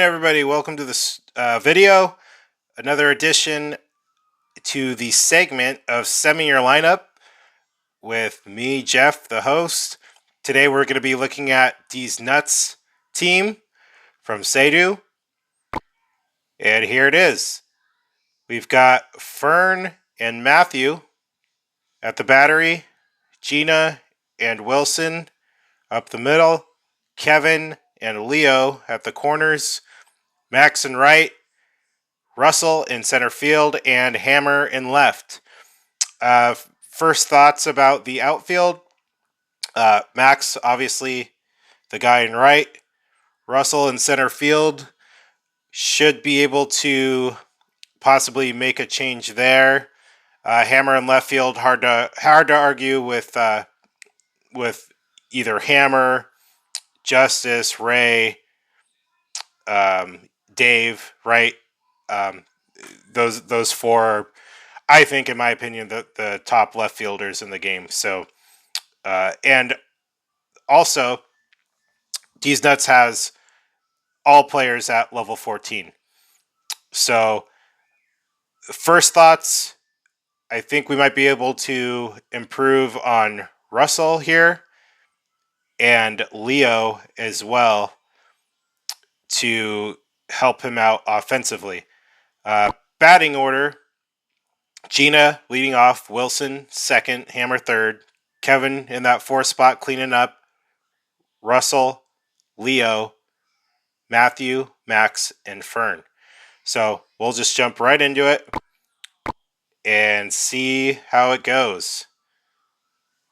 everybody? Welcome to this video. Another addition to the segment of Send Me Your Lineup with me, Jeff, the host. Today we're going to be looking at DezzzNuttzzz team from Seidu. And here it is. We've got Fern and Matthew at the battery, Gina and Wilson up the middle, Kevin and Leo at the corners, Max in right, Russell in center field, and Hammer in left. First thoughts about the outfield. Max, obviously, the guy in right. Russell in center field should be able to possibly make a change there. Hammer in left field, hard to argue with either Hammer, Justice, Ray, Dave, right? Those four are, I think, in my opinion, the top left fielders in the game. So, and also, DezzzNuttzzz has all players at level 14. So, first thoughts, I think we might be able to improve on Russell here and Leo as well to help him out offensively. Batting order, Gina leading off, Wilson second, Hammer third, Kevin in that fourth spot cleaning up, Russell, Leo, Matthew, Max, and Fern. So we'll just jump right into it and see how it goes.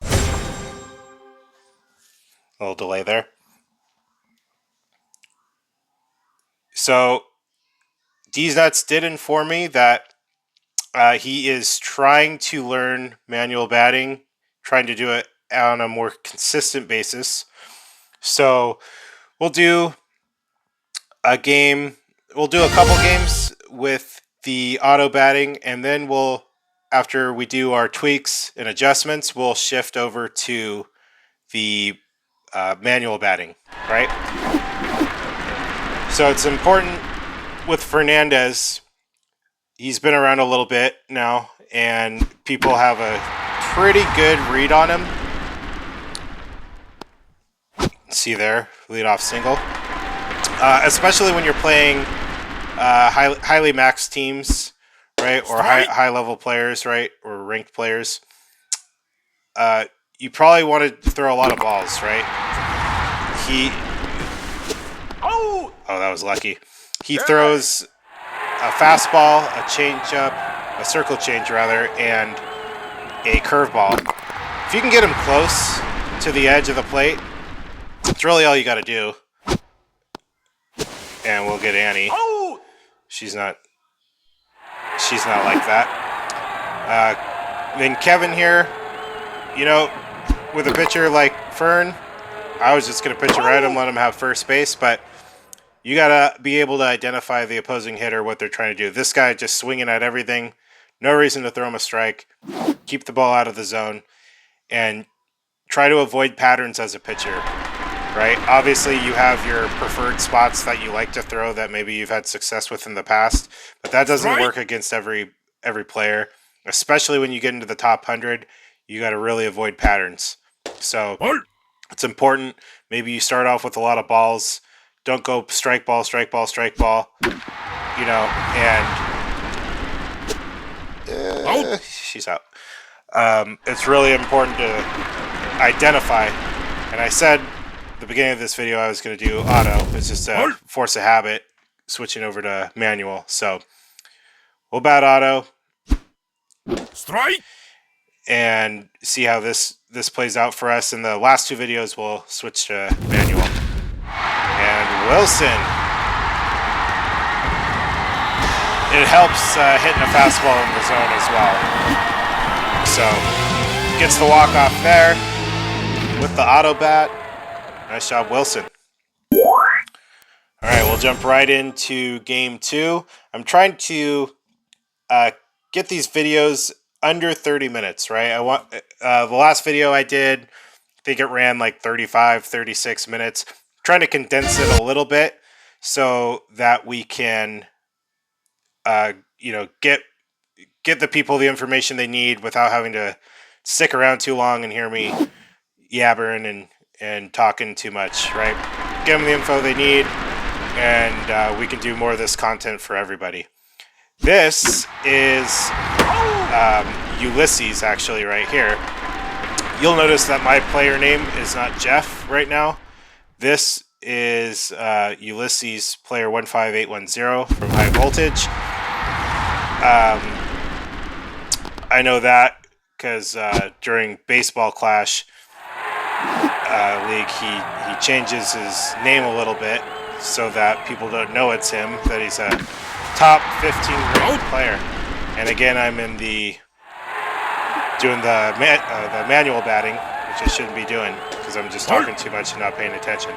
A little delay there. So DezzzNuttzzz did inform me that he is trying to learn manual batting, trying to do it on a more consistent basis. So we'll do a couple games with the auto batting, and then after we do our tweaks and adjustments, we'll shift over to the manual batting, right? So it's important with Fernandez. He's been around a little bit now, and people have a pretty good read on him. See there, leadoff single. Especially when you're playing highly maxed teams, right, or high level players, right, or ranked players. You probably want to throw a lot of balls, right? Oh, that was lucky. He throws a fastball, a changeup, a circle change rather, and a curveball. If you can get him close to the edge of the plate, it's really all you got to do. And we'll get Annie. She's not like that. Then Kevin here, with a pitcher like Fern, I was just going to pitch it right and let him have first base, but you got to be able to identify the opposing hitter, what they're trying to do. This guy just swinging at everything. No reason to throw him a strike. Keep the ball out of the zone. And try to avoid patterns as a pitcher, right? Obviously, you have your preferred spots that you like to throw that maybe you've had success with in the past. But that doesn't work against every player. Especially when you get into the top 100, you got to really avoid patterns. So it's important. Maybe you start off with a lot of balls. Don't go strike ball, strike ball, strike ball, and she's out. It's really important to identify, and I said at the beginning of this video I was going to do auto. It's just a force of habit, switching over to manual. So we'll bat auto. Strike! And see how this plays out for us. In the last two videos, we'll switch to manual. And Wilson. It helps hitting a fastball in the zone as well. So, gets the walk-off there with the auto bat. Nice job, Wilson. All right, we'll jump right into game 2. I'm trying to get these videos under 30 minutes, right? I want the last video I did, I think it ran like 35, 36 minutes. I'm trying to condense it a little bit so that we can, get the people the information they need without having to stick around too long and hear me yabbering and talking too much, right? Give them the info they need, and we can do more of this content for everybody. This is Ulysses, actually, right here. You'll notice that my player name is not Jeff right now. This is Ulysses player 15810 from High Voltage. I know that because during Baseball Clash League, he changes his name a little bit so that people don't know it's him, that he's a top 15 ranked player. And again, I'm in doing the manual batting, which I shouldn't be doing because I'm just talking too much and not paying attention.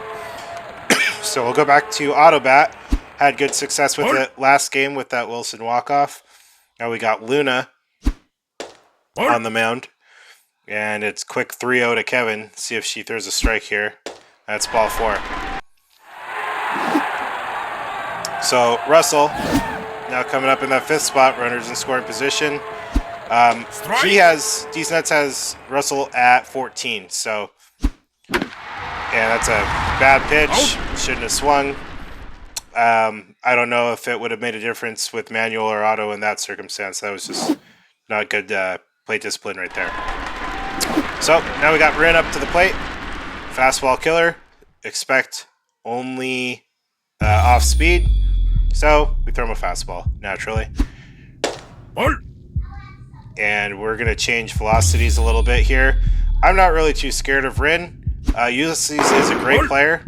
So we'll go back to auto bat. Had good success with it last game with that Wilson walk-off. Now we got Luna on the mound. And it's quick 3-0 to Kevin. See if she throws a strike here. That's ball 4. So Russell now coming up in that 5th spot. Runners in scoring position. DezzzNuttzzz has Russell at 14. So, yeah, that's a bad pitch. Shouldn't have swung. I don't know if it would have made a difference with manual or auto in that circumstance. That was just not good plate discipline right there. So now we got Rin up to the plate. Fastball killer. Expect only off speed. So we throw him a fastball naturally. And we're going to change velocities a little bit here. I'm not really too scared of Rin. Ulysses is a great player.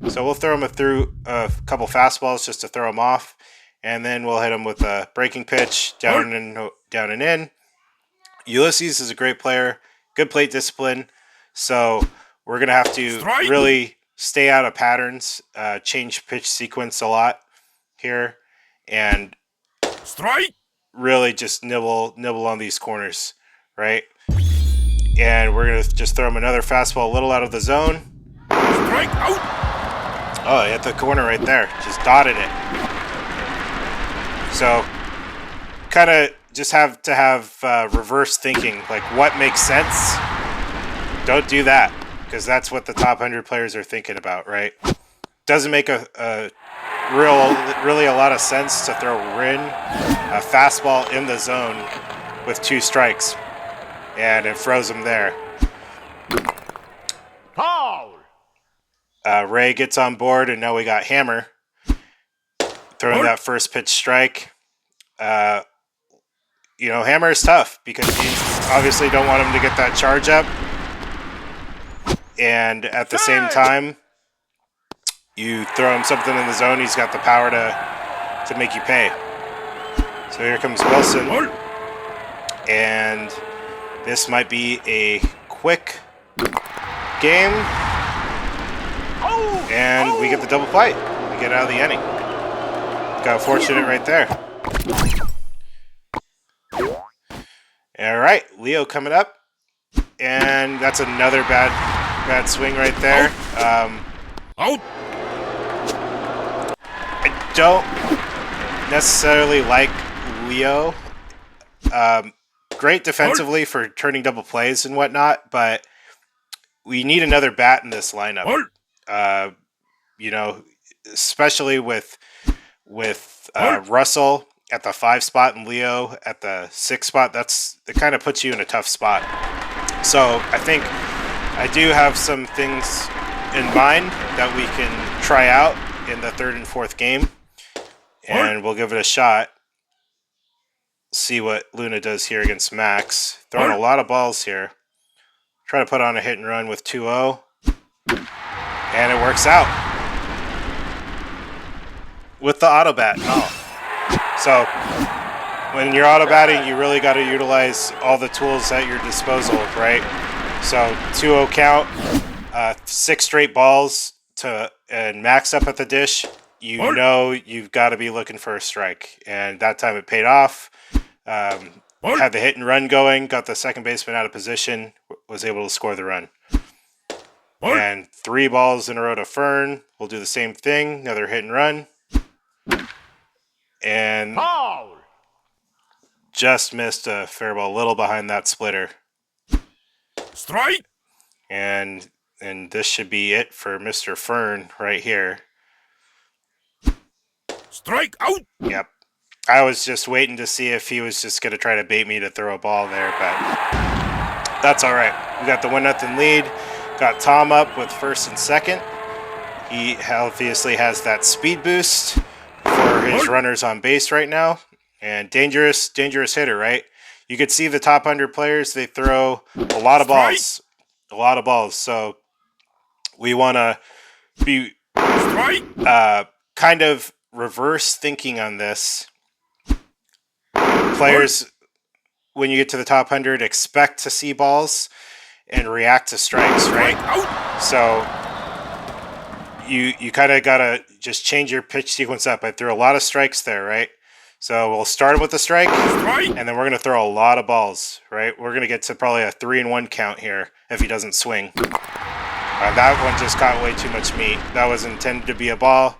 So we'll throw him through a couple fastballs just to throw him off. And then we'll hit him with a breaking pitch down and in. Ulysses is a great player. Good plate discipline. So we're going to have to really stay out of patterns, change pitch sequence a lot here, and really just nibble on these corners, right? And we're going to just throw him another fastball a little out of the zone. Strike out. Oh, he hit the corner right there. Just dotted it. So kind of just have to have reverse thinking, like what makes sense. Don't do that, because that's what the top 100 players are thinking about, right? Doesn't make really a lot of sense to throw Rin a fastball in the zone with 2 strikes, and it froze him there. Foul. Ray gets on board, and now we got Hammer throwing that first pitch strike. Hammer is tough because you obviously don't want him to get that charge up. And at the same time, you throw him something in the zone, he's got the power to make you pay. So here comes Wilson. And this might be a quick game. And we get the double play. We get out of the inning. Got fortunate right there. All right, Leo coming up. And that's another bad swing right there. Out. I don't necessarily like Leo. Great defensively for turning double plays and whatnot, but we need another bat in this lineup. Especially with Russell at the 5 spot and Leo at the 6 spot. It kind of puts you in a tough spot. So I think I do have some things in mind that we can try out in the 3rd and 4th game, and we'll give it a shot. See what Luna does here against Max. Throwing a lot of balls here. Try to put on a hit and run with 2-0. And it works out. With the auto bat. Oh. So when you're auto batting, you really got to utilize all the tools at your disposal, right? So 2-0 count, 6 straight balls and Max up at the dish. You know you've got to be looking for a strike. And that time it paid off. Had the hit and run going, got the second baseman out of position, was able to score the run. And 3 balls in a row to Fern. We'll do the same thing. Another hit and run. And Foul. just missed a fair ball, a little behind that splitter. Strike. And this should be it for Mr. Fern right here. Strike out. Yep. I was just waiting to see if he was just going to try to bait me to throw a ball there, but that's all right. We got the 1-0 lead. Got Tom up with first and second. He obviously has that speed boost for his runners on base right now. And dangerous hitter, right? You could see the top 100 players, they throw a lot of balls. A lot of balls. So we want to be kind of reverse thinking on this. Players, when you get to the top 100, expect to see balls and react to strikes, right? So you kind of got to just change your pitch sequence up. I threw a lot of strikes there, right? So we'll start with a strike, and then we're going to throw a lot of balls, right? We're going to get to probably a 3-1 count here if he doesn't swing. That one just got way too much meat. That was intended to be a ball.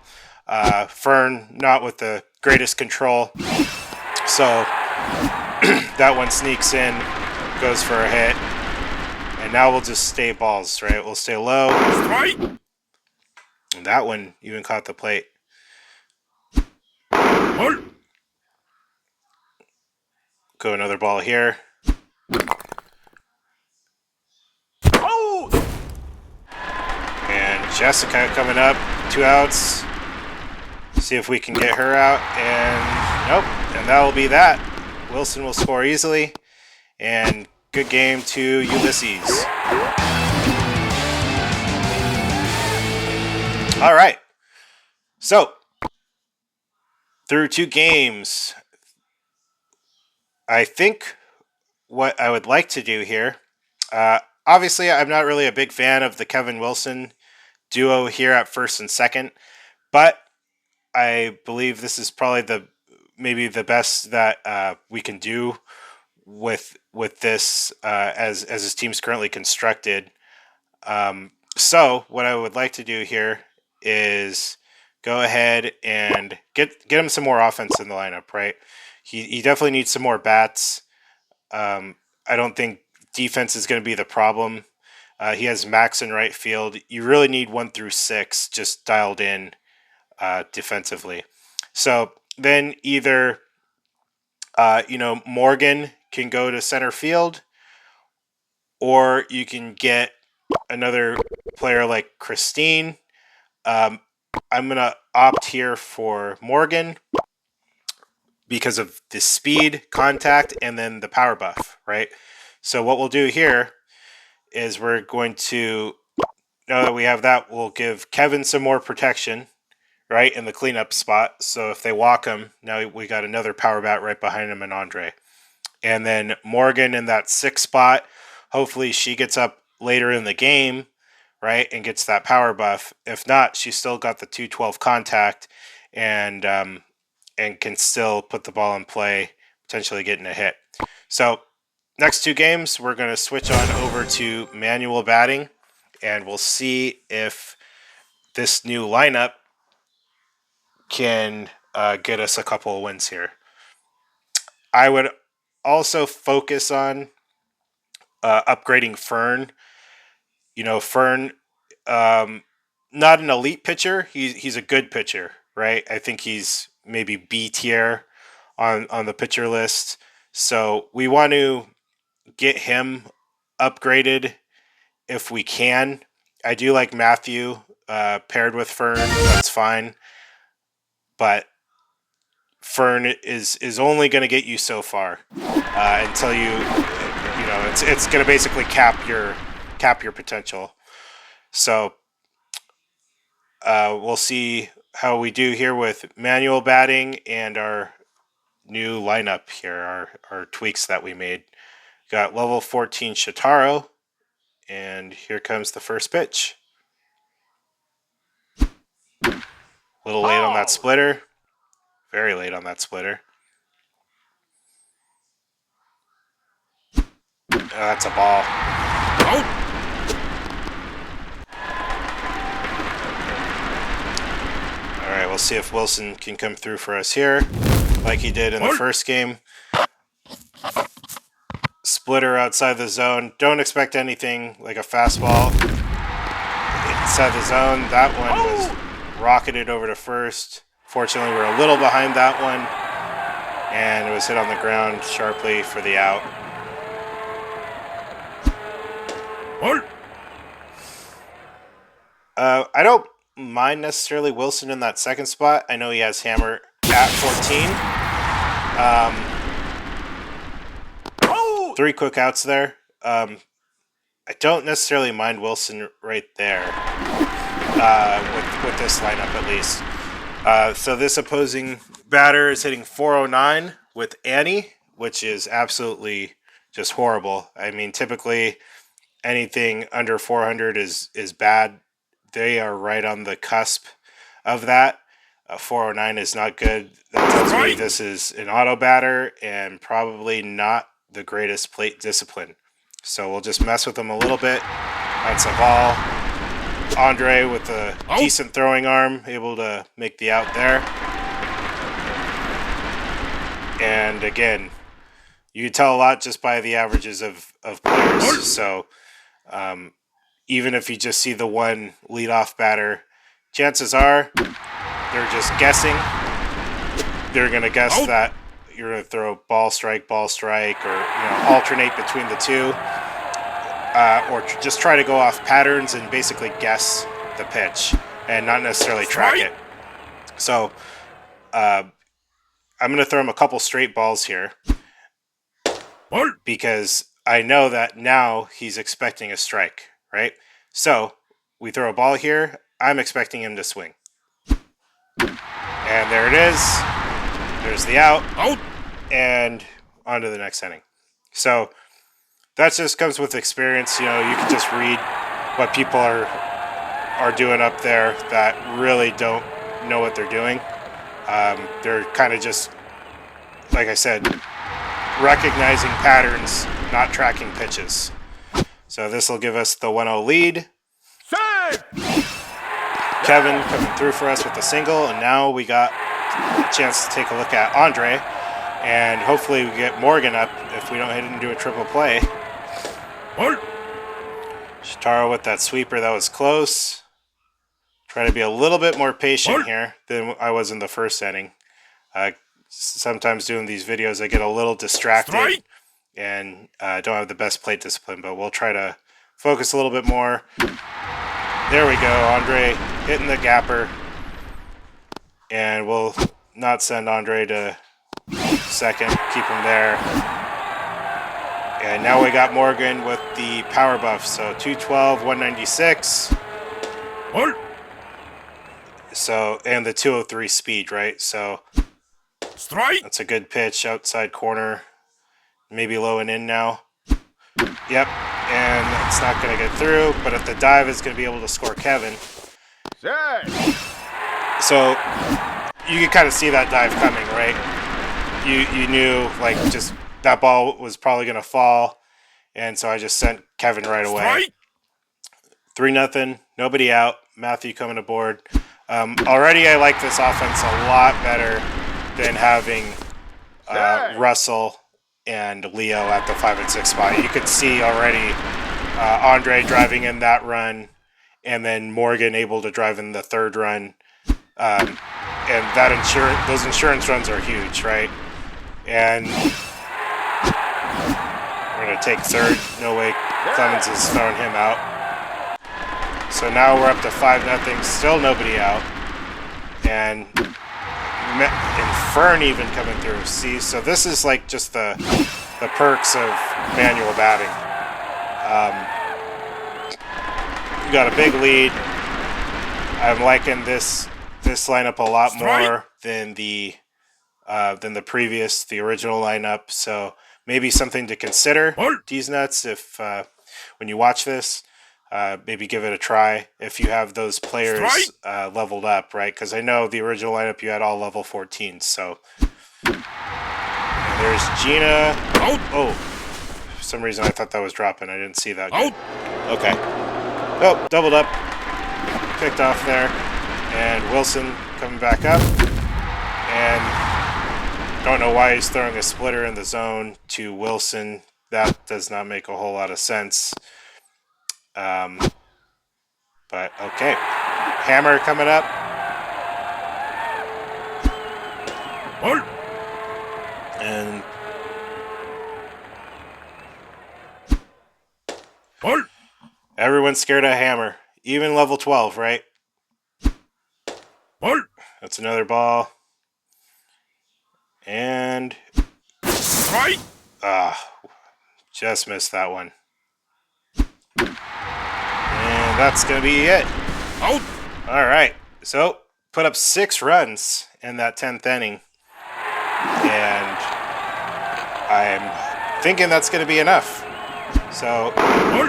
Fern, not with the greatest control. So that one sneaks in, goes for a hit. And now we'll just stay balls, right? We'll stay low. And that one even caught the plate. Go another ball here. And Jessica coming up. 2 outs. See if we can get her out. And nope. And that will be that. Wilson will score easily. And good game to Ulysses. All right. So, through 2 games, I think what I would like to do here, obviously I'm not really a big fan of the Kevin Wilson duo here at first and second, but I believe this is probably maybe the best that we can do with this as his team's currently constructed. So what I would like to do here is go ahead and get him some more offense in the lineup, right? He definitely needs some more bats. I don't think defense is going to be the problem. He has Max in right field. You really need 1 through 6 just dialed in defensively. So then either Morgan can go to center field, or you can get another player like Christine. I'm going to opt here for Morgan because of the speed, contact, and then the power buff, right? So what we'll do here is we're going to, now that we have that, we'll give Kevin some more protection, right, in the cleanup spot. So if they walk him, now we got another power bat right behind him and Andre. And then Morgan in that 6th spot, hopefully she gets up later in the game, right, and gets that power buff. If not, she's still got the 212 contact and can still put the ball in play, potentially getting a hit. So next 2 games, we're going to switch on over to manual batting, and we'll see if this new lineup can get us a couple of wins here. I would also focus on upgrading Fern. Fern, not an elite pitcher. He's a good pitcher, right? I think he's maybe B tier on the pitcher list. So we want to get him upgraded if we can. I do like Matthew paired with Fern. That's fine. But Fern is only going to get you so far until it's going to basically cap your potential. So we'll see how we do here with manual batting and our new lineup here, our tweaks that we made. Got level 14 Shitaro, and here comes the first pitch. A little late on that splitter. Very late on that splitter. That's a ball. right, we'll see if Wilson can come through for us here, like he did in the first game. Splitter outside the zone. Don't expect anything like a fastball inside the zone. That one was rocketed over to first. Fortunately, we're a little behind that one, and it was hit on the ground sharply for the out. I don't mind necessarily Wilson in that second spot. I know he has Hammer at 14. 3 quick outs there. I don't necessarily mind Wilson right there with this lineup at least. So this opposing batter is hitting 409 with Annie, which is absolutely just horrible. I mean, typically anything under 400 is bad. They are right on the cusp of that. 409 is not good. That tells me this is an auto batter and probably not the greatest plate discipline. So we'll just mess with them a little bit. That's a ball. Andre with a decent throwing arm, able to make the out there. And again, you can tell a lot just by the averages of players. So even if you just see the one leadoff batter, chances are they're just guessing. They're going to guess that you're going to throw ball, strike, or alternate between the two. Or just try to go off patterns and basically guess the pitch and not necessarily track it. So I'm going to throw him a couple straight balls here because I know that now he's expecting a strike, right? So we throw a ball here. I'm expecting him to swing. And there it is. There's the out. And on to the next inning. So that just comes with experience. You know, you can just read what people are doing up there that really don't know what they're doing. They're kind of just, like I said, recognizing patterns, not tracking pitches. So this will give us the 1-0 lead. Kevin coming through for us with the single, and now we got a chance to take a look at Andre, and hopefully we get Morgan up if we don't hit into a triple play. Shitaro with that sweeper, that was close. Try to be a little bit more patient here than I was in the first inning. Sometimes doing these videos I get a little distracted and don't have the best plate discipline, but we'll try to focus a little bit more. There we go, Andre hitting the gapper. And we'll not send Andre to second, keep him there. And now we got Morgan with the power buff, so 212, 196. So, and the 203 speed, right? So that's a good pitch, outside corner. Maybe low and in now. Yep, and it's not going to get through, but if the dive is going to be able to score Kevin. So you can kind of see that dive coming, right? You knew, like, just that ball was probably going to fall, and so I just sent Kevin right away. 3-0, nobody out. Matthew coming aboard. Already I like this offense a lot better than having Russell and Leo at the 5 and 6 spot. You could see already Andre driving in that run, and then Morgan able to drive in the third run. And that those insurance runs are huge, right? And we're going to take third. No way Clemens is throwing him out. So now we're up to 5-0. Still nobody out. And Fern even coming through. See, so this is like just the perks of manual batting. We got a big lead. I'm liking this lineup a lot more than the original lineup. So maybe something to consider, DezzzNuttzzz, if when you watch this, maybe give it a try if you have those players leveled up, right? Because I know the original lineup you had all level 14. So there's Gina. Oh, for some reason I thought that was dropping. I didn't see that. Okay. Oh, doubled up, picked off there, and Wilson coming back up. And don't know why he's throwing a splitter in the zone to Wilson. That does not make a whole lot of sense. But okay. Hammer coming up. And everyone's scared of Hammer. Even level 12, right? That's another ball. And Strike. Just missed that one. And that's going to be it. Out. All right. So, put up 6 runs in that 10th inning. And I'm thinking that's going to be enough. So,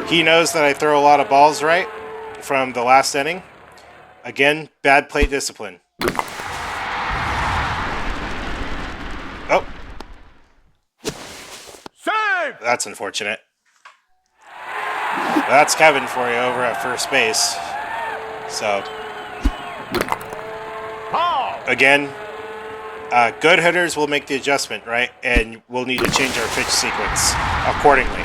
he knows that I throw a lot of balls right from the last inning. Again, bad plate discipline. Oh. Save. That's unfortunate. That's Kevin for you over at first base. So, again, good hitters will make the adjustment, right? And we'll need to change our pitch sequence accordingly,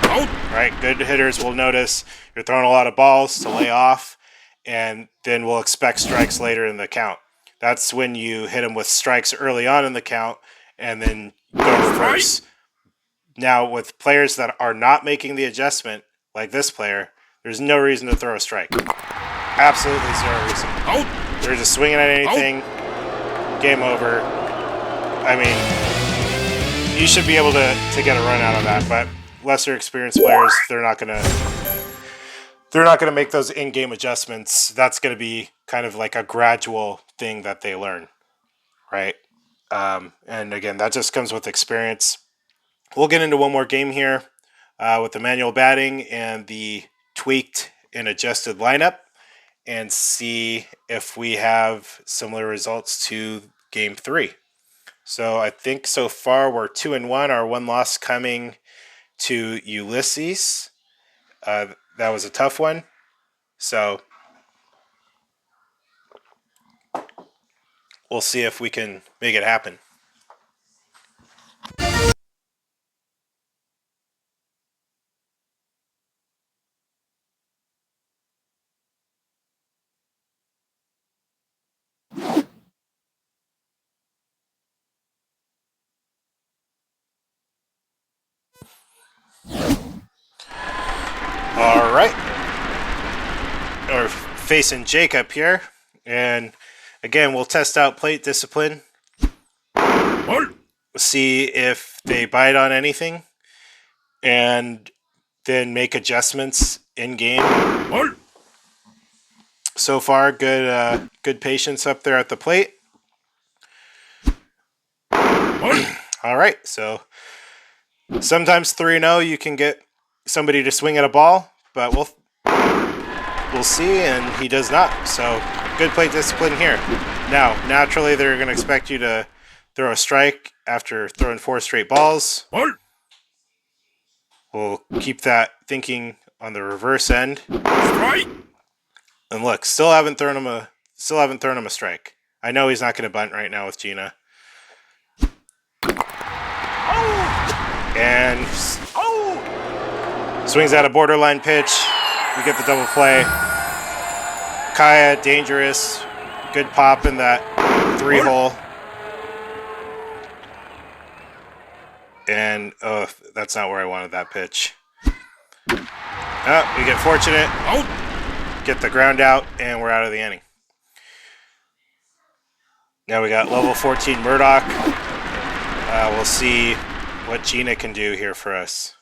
right? Good hitters will notice you're throwing a lot of balls to lay off, and then we'll expect strikes later in the count. That's when you hit them with strikes early on in the count and then go reverse. Now, with players that are not making the adjustment, like this player, there's no reason to throw a strike. Absolutely zero reason. They're just swinging at anything. Game over. I mean, you should be able to get a run out of that, but lesser experienced players, they're not gonna make those in-game adjustments. That's gonna be kind of like a gradual thing that they learn, right? And again, that just comes with experience. We'll get into one more game here with the manual batting and the tweaked and adjusted lineup and see if we have similar results to game 3. So I think so far we're 2-1. Our one loss coming to Ulysses. That was a tough one. So we'll see if we can make it happen. All right. We're facing Jacob here. And again, we'll test out plate discipline. See if they bite on anything. And then make adjustments in game. So far, good patience up there at the plate. All right, so sometimes 3-0 you can get somebody to swing at a ball, but we'll see, and he does not. So good plate discipline here. Now, naturally, they're going to expect you to throw a strike after throwing 4 straight balls. We'll keep that thinking on the reverse end. Strike. And look, still haven't thrown him a strike. I know he's not going to bunt right now with Gina. And swings out a borderline pitch. We get the double play. Kaya, dangerous. Good pop in that 3-hole. And, oh, that's not where I wanted that pitch. Oh, we get fortunate. Get the ground out, and we're out of the inning. Now we got level 14 Murdoch. We'll see what Gina can do here for us.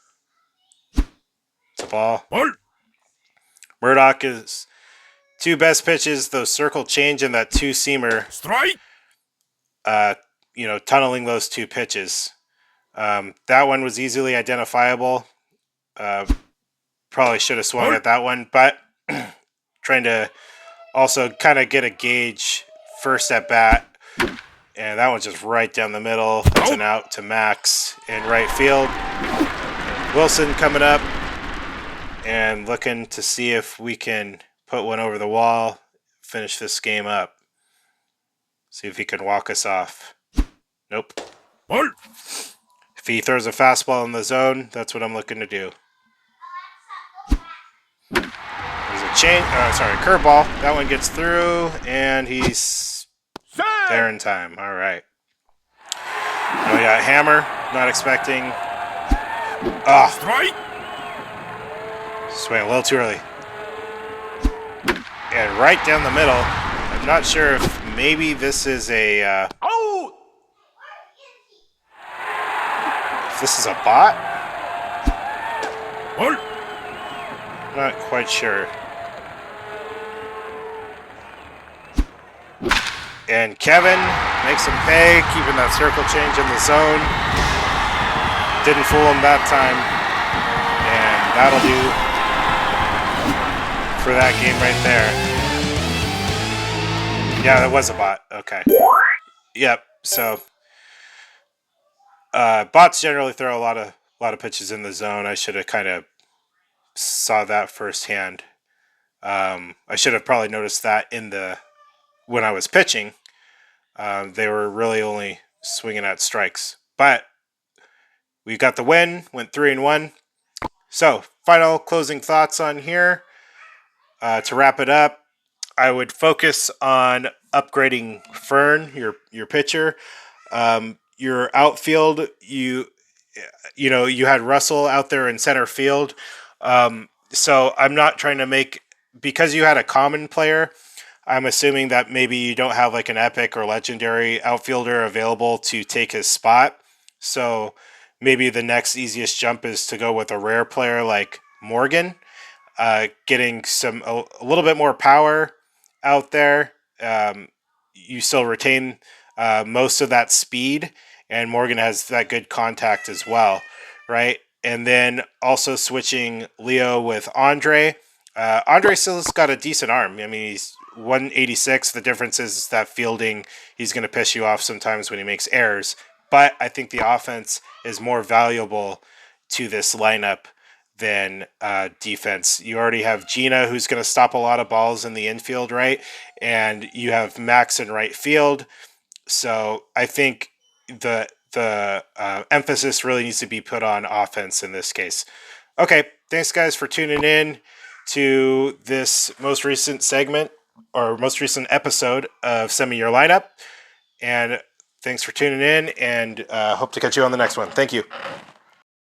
It's a ball. Murdoch is 2 best pitches, those circle change and that 2-seamer. Strike. Tunneling those 2 pitches. That one was easily identifiable. Probably should have swung at that one, but trying to also kind of get a gauge first at bat. And that one's just right down the middle. That's an out to Max in right field. Wilson coming up and looking to see if we can put one over the wall, finish this game up. See if he can walk us off. Nope. Ball. If he throws a fastball in the zone, that's what I'm looking to do. There's a curveball. That one gets through, and he's there in time. All right. Now we got Hammer. Not expecting. Strike. Swing a little too early. And right down the middle. I'm not sure if maybe this is a. Out. If this is a bot. Ball. Not quite sure. And Kevin makes him pay, keeping that circle change in the zone. Didn't fool him that time. And that'll do for that game right there. Yeah, that was a bot. Okay. Yep. So bots generally throw a lot of pitches in the zone. I should have kind of saw that firsthand. I should have probably noticed that when I was pitching. They were really only swinging at strikes. But we got the win, went 3-1. So, final closing thoughts on here. To wrap it up, I would focus on upgrading Fern, your pitcher. Your outfield, you had Russell out there in center field. So I'm not trying to make, because you had a common player, I'm assuming that maybe you don't have like an epic or legendary outfielder available to take his spot. So maybe the next easiest jump is to go with a rare player like Morgan, getting a little bit more power out there. You still retain most of that speed, and Morgan has that good contact as well, right? And then also switching Leo with Andre. Andre still's got a decent arm. I mean, he's 186. The difference is that fielding, he's going to piss you off sometimes when he makes errors. But I think the offense is more valuable to this lineup than defense. You already have Gina, who's going to stop a lot of balls in the infield, right? And you have Max in right field. So I think the emphasis really needs to be put on offense in this case. Okay, thanks guys for tuning in to this most recent segment or most recent episode of Send Me Your Lineup. And thanks for tuning in, and hope to catch you on the next one. Thank you.